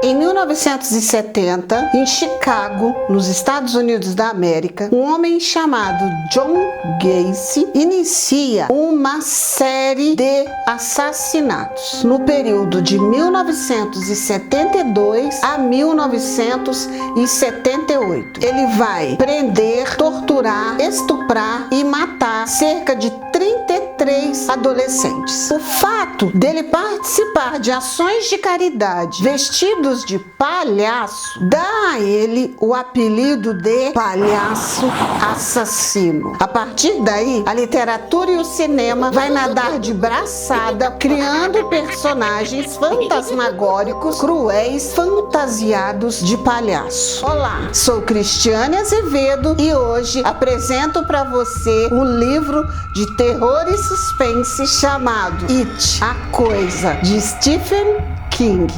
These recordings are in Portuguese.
Em 1970, em Chicago, nos Estados Unidos da América, um homem chamado John Gacy inicia uma série de assassinatos no período de 1972 a 1978. Ele vai prender, torturar, estuprar e matar cerca de 33 adolescentes. O fato dele participar de ações de caridade vestidos de palhaço dá a ele o apelido de palhaço assassino. A partir daí, a literatura e o cinema vai nadar de braçada, criando personagens fantasmagóricos, cruéis, fantasiados de palhaço. Olá, sou Cristiane Azevedo e hoje apresento para você um livro de terror e suspense chamado It, a Coisa, de Stephen King.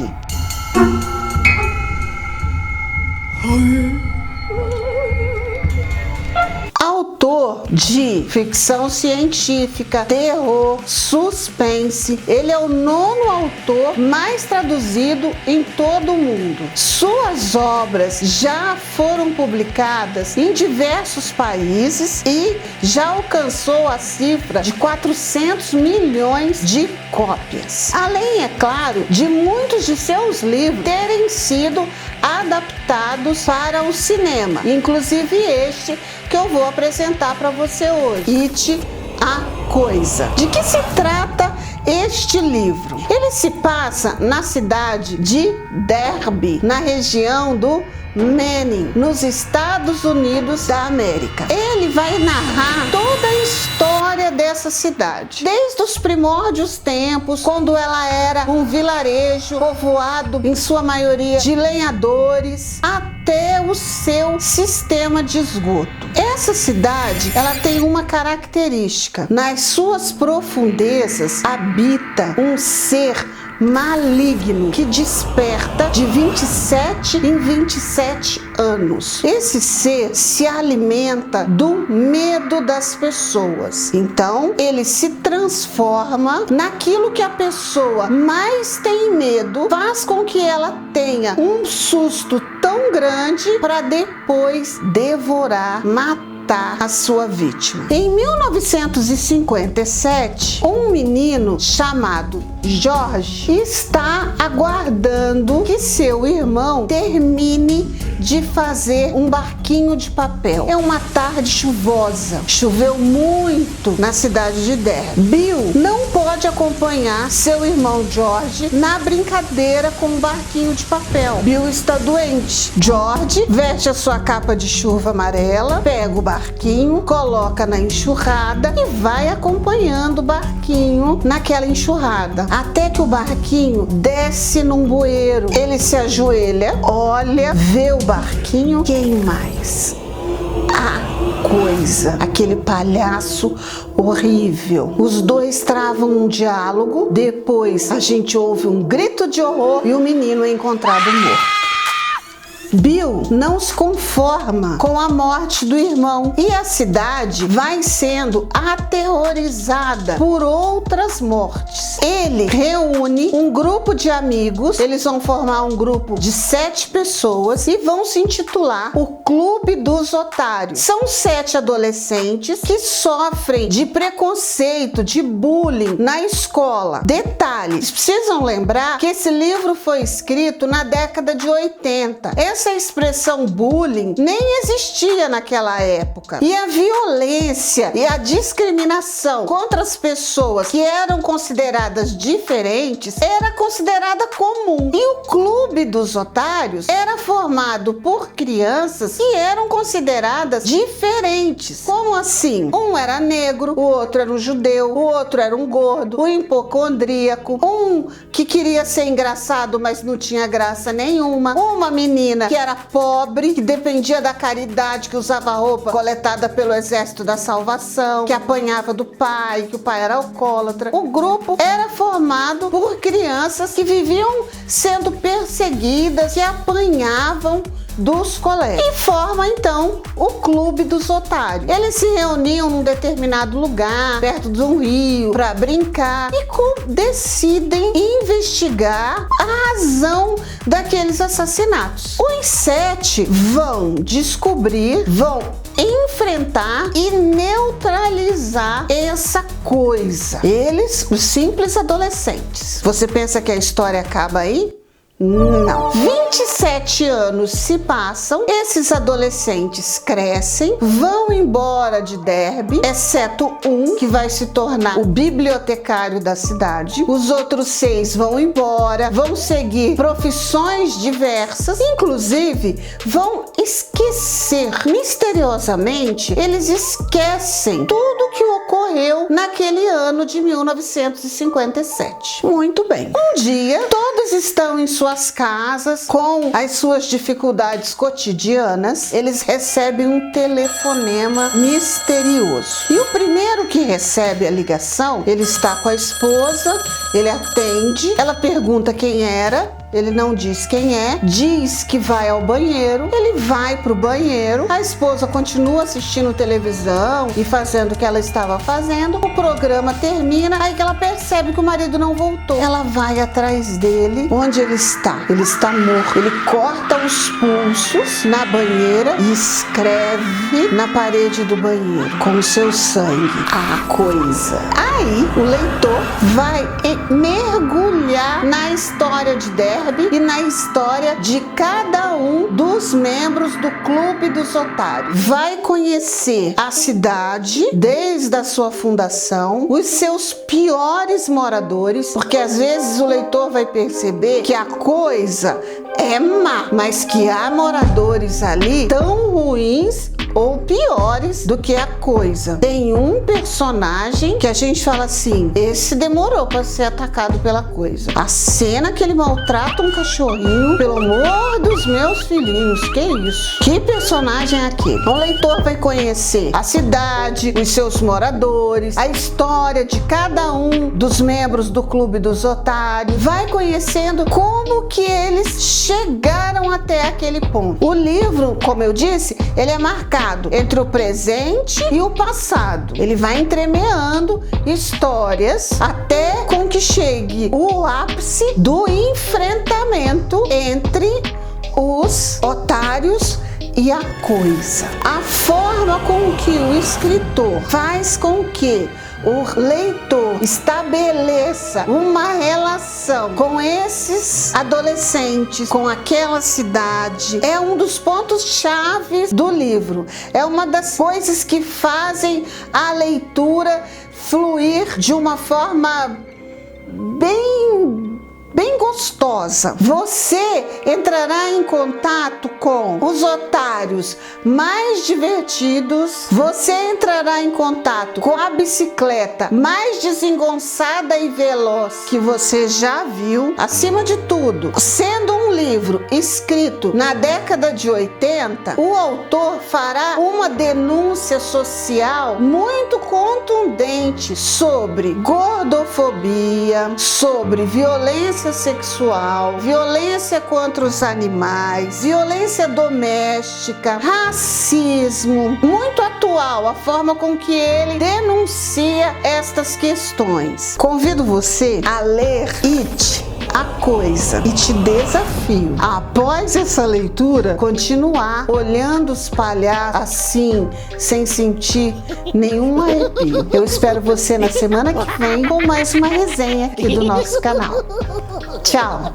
Autor de ficção científica, terror, suspense, ele é o 9º autor mais traduzido em todo o mundo. Suas obras já foram publicadas em diversos países e já alcançou a cifra de 400 milhões de cópias. Além, é claro, de muitos de seus livros terem sido adaptados para o cinema, inclusive este que eu vou apresentar para você hoje, It, a Coisa. De que se trata este livro? Ele se passa na cidade de Derby, na região do Maine, nos Estados Unidos da América. Ele vai narrar toda a história dessa cidade, desde os primórdios tempos, quando ela era um vilarejo povoado em sua maioria de lenhadores, até o seu sistema de esgoto. Essa cidade, ela tem uma característica: nas suas profundezas habita um ser maligno que desperta de 27 em 27 anos. Esse ser se alimenta do medo das pessoas. Então, ele se transforma naquilo que a pessoa mais tem medo, faz com que ela tenha um susto tão grande para depois devorar, matar a sua vítima. Em 1957, um menino chamado George está aguardando que seu irmão termine de fazer um barquinho de papel. É uma tarde chuvosa, choveu muito na cidade de Derby. Bill não pode acompanhar seu irmão George na brincadeira com o barquinho de papel. Bill está doente. George veste a sua capa de chuva amarela, pega o barquinho, coloca na enxurrada e vai acompanhando o barquinho naquela enxurrada, até que o barquinho desce num bueiro. Ele se ajoelha, olha, vê o barquinho. Quem mais? A Coisa, aquele palhaço horrível. Os dois travam um diálogo, depois a gente ouve um grito de horror e o menino é encontrado morto. Bill não se conforma com a morte do irmão e a cidade vai sendo aterrorizada por outras mortes. Ele reúne um grupo de amigos, eles vão formar um grupo de 7 pessoas e vão se intitular o Clube dos Otários. São 7 adolescentes que sofrem de preconceito, de bullying na escola. Detalhes, precisam lembrar que esse livro foi escrito na década de 80. Essa expressão bullying nem existia naquela época. E a violência e a discriminação contra as pessoas que eram consideradas diferentes era considerada comum. E o Clube dos Otários era formado por crianças que eram consideradas diferentes. Como assim? Um era negro, o outro era um judeu, o outro era um gordo, um hipocondríaco, um que queria ser engraçado, mas não tinha graça nenhuma, uma menina que era pobre, que dependia da caridade, que usava roupa coletada pelo Exército da Salvação, que apanhava do pai, que o pai era alcoólatra. O grupo era formado por crianças que viviam sendo perseguidas, que apanhavam dos colégios e forma então o Clube dos Otários. Eles se reuniam num determinado lugar, perto de um rio, para brincar e decidem investigar a razão daqueles assassinatos. Os 7 vão descobrir, vão enfrentar e neutralizar essa coisa. Eles, os simples adolescentes. Você pensa que a história acaba aí? Não. 27 anos se passam, esses adolescentes crescem, vão embora de Derby, exceto um que vai se tornar o bibliotecário da cidade. Os outros 6 vão embora, vão seguir profissões diversas, inclusive vão esquecer. Misteriosamente, eles esquecem tudo que ocorreu naquele ano de 1957. Muito bem. Um dia, todos estão em suas casas com as suas dificuldades cotidianas. Eles recebem um telefonema misterioso. E o primeiro que recebe a ligação, ele está com a esposa, ele atende, ela pergunta quem era. Ele não diz quem é, diz que vai ao banheiro, ele vai pro banheiro, a esposa continua assistindo televisão e fazendo o que ela estava fazendo, o programa termina, aí que ela percebe que o marido não voltou. Ela vai atrás dele, onde ele está? Ele está morto. Ele corta os pulsos na banheira e escreve na parede do banheiro, com o seu sangue, a coisa. Aí o leitor vai mergulhar na história de Derby e na história de cada um dos membros do Clube dos Otários. Vai conhecer a cidade desde a sua fundação, os seus piores moradores, porque às vezes o leitor vai perceber que a coisa é má, mas que há moradores ali tão ruins ou piores do que a coisa. Tem um personagem que a gente fala assim, esse demorou para ser atacado pela coisa. A cena que ele maltrata um cachorrinho, pelo amor dos meus filhinhos, que isso? Que personagem é aquele? O leitor vai conhecer a cidade, os seus moradores, a história de cada um dos membros do Clube dos Otários, vai conhecendo como que eles chegaram até aquele ponto. O livro, como eu disse, ele é marcado entre o presente e o passado. Ele vai entremeando histórias até com que chegue o ápice do enfrentamento entre os otários e a coisa. A forma com que o escritor faz com que o leitor estabeleça uma relação com esses adolescentes, com aquela cidade, é um dos pontos chaves do livro. É uma das coisas que fazem a leitura fluir de uma forma bem gostosa. Você entrará em contato com os otários mais divertidos, você entrará em contato com a bicicleta mais desengonçada e veloz que você já viu. Acima de tudo, sendo um livro escrito na década de 80, o autor fará uma denúncia social muito contundente sobre gordofobia, sobre violência sexual, violência contra os animais, violência doméstica, racismo. Muito atual a forma com que ele denuncia estas questões. Convido você a ler It, a coisa, e te desafio, após essa leitura, continuar olhando os palhaços assim, sem sentir nenhum arrepio. Eu espero você na semana que vem com mais uma resenha aqui do nosso canal. Tchau!